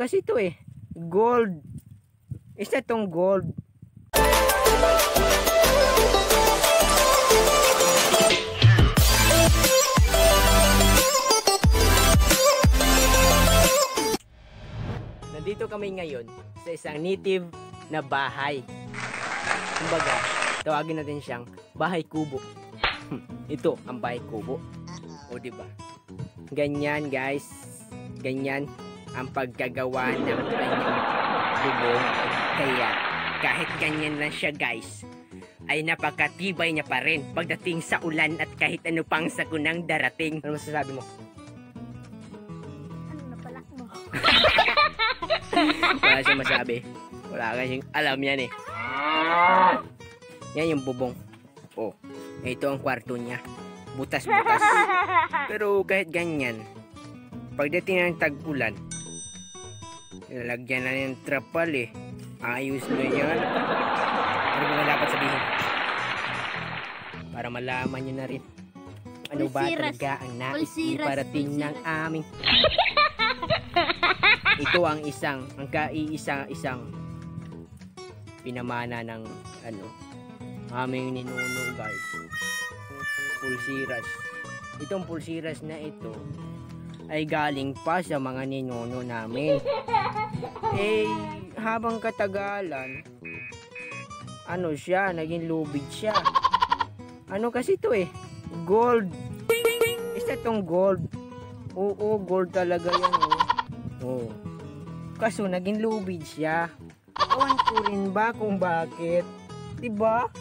kasi to eh? Gold. Isa tong gold. Nandito kami ngayon sa isang native na bahay. Kumbaga, tawagin natin siyang bahay kubo. Ito ang bahay kubo. O diba? Ganyan guys. Ganyan ang pagkagawa ng kanyang bubong. Kaya kahit ganyan lang siya guys, ay napakatibay niya pa rin pagdating sa ulan at kahit ano pang sagunang darating. Ano masasabi mo? Ano napala mo? Wala siyang masabi. Wala kasing alam yan eh. Yan yung bubong. Oh, ito ang kwarto niya. Butas-butas. Pero kahit ganyan, pagdating ng tag-ulan, lalagyan na yung trapal eh. Ayos na yan. Ano ba dapat sabihin? Para malaman nyo na rin. Ano ba talaga ang nais iparating ng aming... Ito ang isang pinamana ng aming ninuno guys. Pulsiras. Itong pulsiras na ito ay galing pa sa mga ninuno namin. Eh, habang katagalan, naging lubid siya. Ano kasi to eh? Gold. Isa tong gold. Oo, gold talaga yan oh. Oh. Kaso naging lubid siya. Awan ko rin ba kung bakit? Diba?